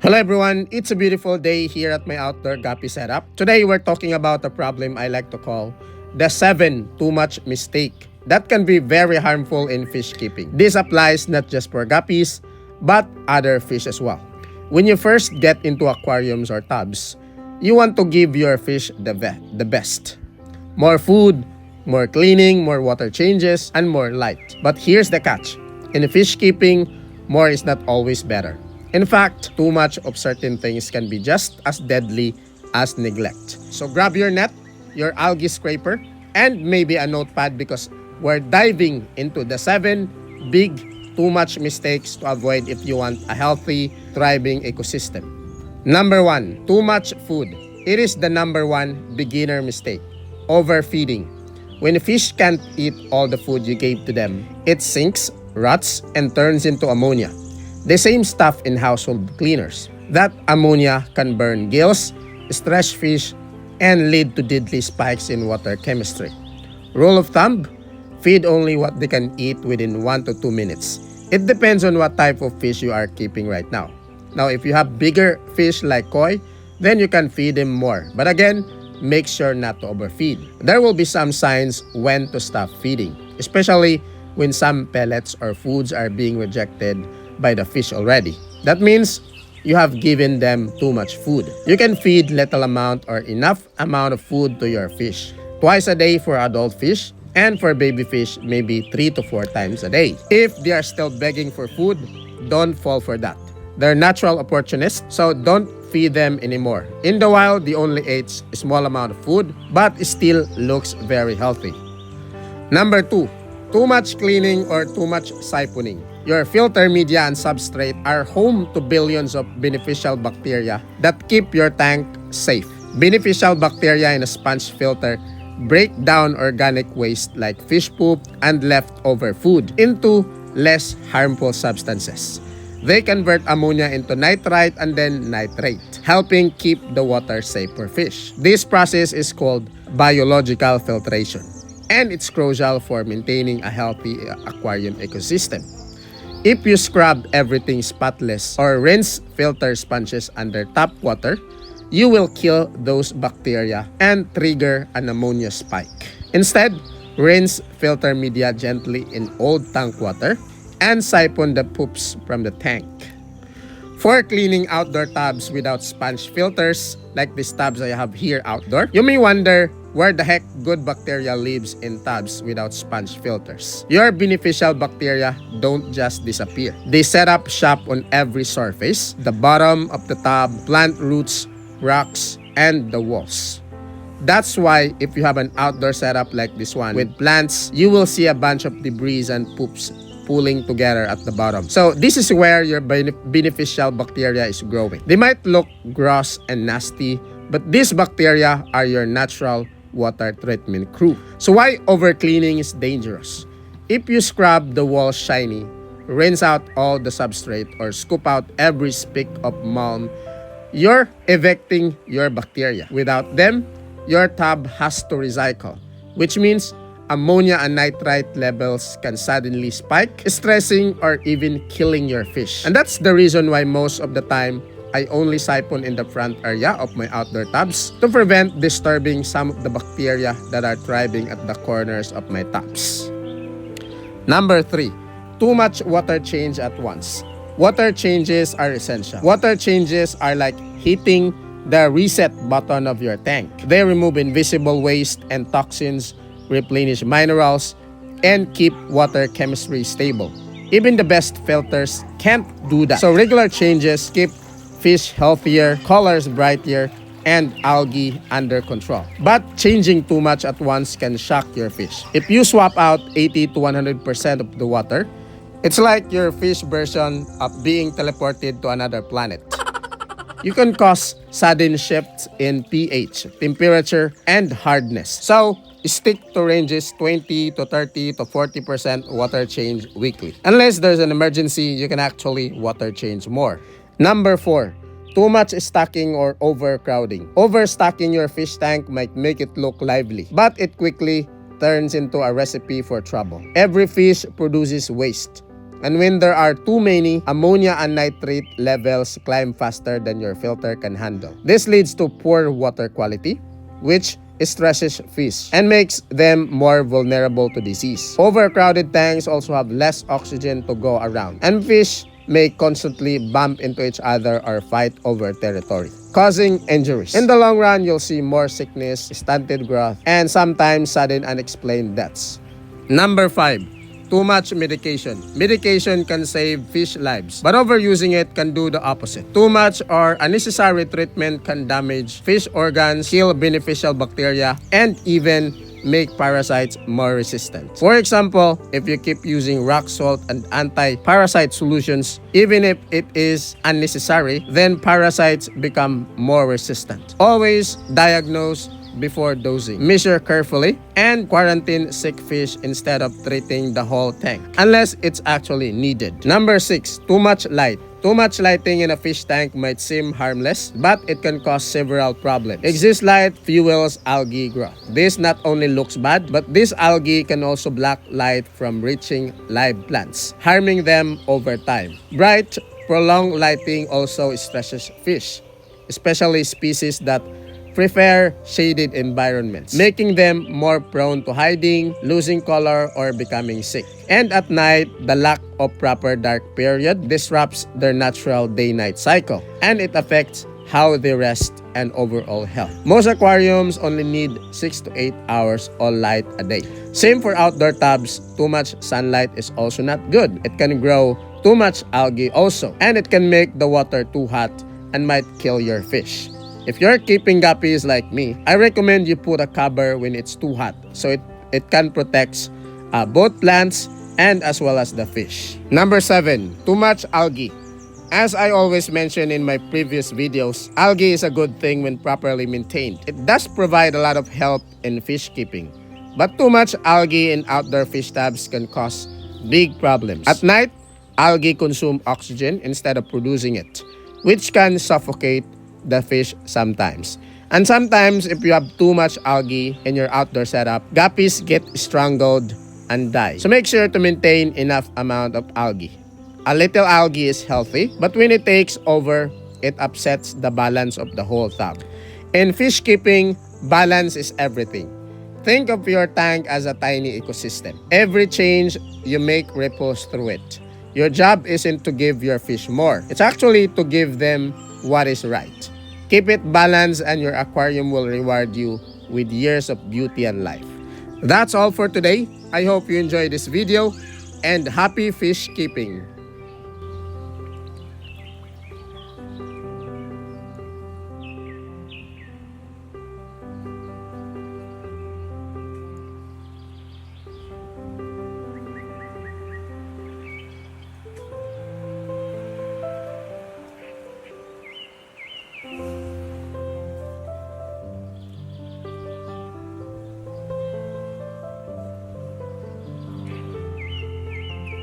Hello everyone, it's a beautiful day here at my outdoor Guppy setup. Today we're talking about a problem I like to call the 7 too much mistake that can be very harmful in fish keeping. This applies not just for guppies, but other fish as well. When you first get into aquariums or tubs, you want to give your fish the best. More food, more cleaning, more water changes, and more light. But here's the catch. In fish keeping, more is not always better. In fact, too much of certain things can be just as deadly as neglect. So grab your net, your algae scraper, and maybe a notepad because we're diving into the 7 big too much mistakes to avoid if you want a healthy, thriving ecosystem. Number 1, too much food. It is the number 1 beginner mistake. Overfeeding. When a fish can't eat all the food you gave to them, it sinks, rots, and turns into ammonia. The same stuff in household cleaners. That ammonia can burn gills, stress fish, and lead to deadly spikes in water chemistry. Rule of thumb, feed only what they can eat within 1 to 2 minutes. It depends on what type of fish you are keeping right now. Now, if you have bigger fish like koi, then you can feed them more. But again, make sure not to overfeed. There will be some signs when to stop feeding, especially when some pellets or foods are being rejected by the fish already. That means you have given them too much food. You can feed little amount or enough amount of food to your fish. Twice a day for adult fish, and for baby fish, maybe 3 to 4 times a day. If they are still begging for food, don't fall for that. They're natural opportunists, so don't feed them anymore. In the wild, they only ate a small amount of food, but still looks very healthy. Number 2, too much cleaning or too much siphoning. Your filter media and substrate are home to billions of beneficial bacteria that keep your tank safe. Beneficial bacteria in a sponge filter break down organic waste like fish poop and leftover food into less harmful substances. They convert ammonia into nitrite and then nitrate, helping keep the water safe for fish. This process is called biological filtration, and it's crucial for maintaining a healthy aquarium ecosystem. If you scrub everything spotless or rinse filter sponges under tap water, you will kill those bacteria and trigger an ammonia spike. Instead, rinse filter media gently in old tank water and siphon the poops from the tank. For cleaning outdoor tubs without sponge filters, like these tubs I have here outdoor, you may wonder where the heck good bacteria lives in tubs without sponge filters. Your beneficial bacteria don't just disappear. They set up shop on every surface, the bottom of the tub, plant roots, rocks, and the walls. That's why if you have an outdoor setup like this one with plants, you will see a bunch of debris and poops pooling together at the bottom. So this is where your beneficial bacteria is growing. They might look gross and nasty, but these bacteria are your natural water treatment crew. So why overcleaning is dangerous? If you scrub the walls shiny, rinse out all the substrate, or scoop out every speck of malm, you're evicting your bacteria. Without them, your tub has to recycle, which means ammonia and nitrite levels can suddenly spike, stressing or even killing your fish. And that's the reason why most of the time, I only siphon in the front area of my outdoor tubs to prevent disturbing some of the bacteria that are thriving at the corners of my tubs. Number 3, too much water change at once. Water changes are essential. Water changes are like hitting the reset button of your tank. They remove invisible waste and toxins, replenish minerals, and keep water chemistry stable. Even the best filters can't do that. So regular changes keep fish healthier, colors brighter, and algae under control. But changing too much at once can shock your fish. If you swap out 80 to 100% of the water, it's like your fish version of being teleported to another planet. You can cause sudden shifts in pH, temperature, and hardness. So, stick to ranges 20 to 30 to 40% water change weekly. Unless there's an emergency, you can actually water change more. Number 4, too much stocking or overcrowding. Overstocking your fish tank might make it look lively, but it quickly turns into a recipe for trouble. Every fish produces waste. And when there are too many, ammonia and nitrate levels climb faster than your filter can handle. This leads to poor water quality, which stresses fish and makes them more vulnerable to disease. Overcrowded tanks also have less oxygen to go around, and fish may constantly bump into each other or fight over territory, causing injuries. In the long run, you'll see more sickness, stunted growth, and sometimes sudden unexplained deaths. Number 5. Too much medication. Medication can save fish lives, but overusing it can do the opposite. Too much or unnecessary treatment can damage fish organs, kill beneficial bacteria, and even make parasites more resistant. For example, if you keep using rock salt and anti-parasite solutions, even if it is unnecessary, then parasites become more resistant. Always diagnose before dosing. Measure carefully and quarantine sick fish instead of treating the whole tank, unless it's actually needed. Number 6. Too much light. Too much lighting in a fish tank might seem harmless, but it can cause several problems. Excess light fuels algae growth. This not only looks bad, but this algae can also block light from reaching live plants, harming them over time. Bright, prolonged lighting also stresses fish, especially species that prefer shaded environments, making them more prone to hiding, losing color, or becoming sick. And at night, the lack of proper dark period disrupts their natural day-night cycle, and it affects how they rest and overall health. Most aquariums only need 6 to 8 hours all light a day. Same for outdoor tubs. Too much sunlight is also not good. It can grow too much algae also, and it can make the water too hot and might kill your fish. If you're keeping guppies like me, I recommend you put a cover when it's too hot so it can protect both plants and as well as the fish. Number 7. Too much algae. As I always mention in my previous videos, algae is a good thing when properly maintained. It does provide a lot of help in fish keeping, but too much algae in outdoor fish tubs can cause big problems. At night, algae consume oxygen instead of producing it, which can suffocate the fish sometimes. And sometimes, if you have too much algae in your outdoor setup, guppies get strangled and die. So make sure to maintain enough amount of algae. A little algae is healthy, but when it takes over, it upsets the balance of the whole tub. In fish keeping, balance is everything. Think of your tank as a tiny ecosystem. Every change you make ripples through it. Your job isn't to give your fish more. It's actually to give them what is right. Keep it balanced and your aquarium will reward you with years of beauty and life. That's all for today. I hope you enjoyed this video and happy fish keeping.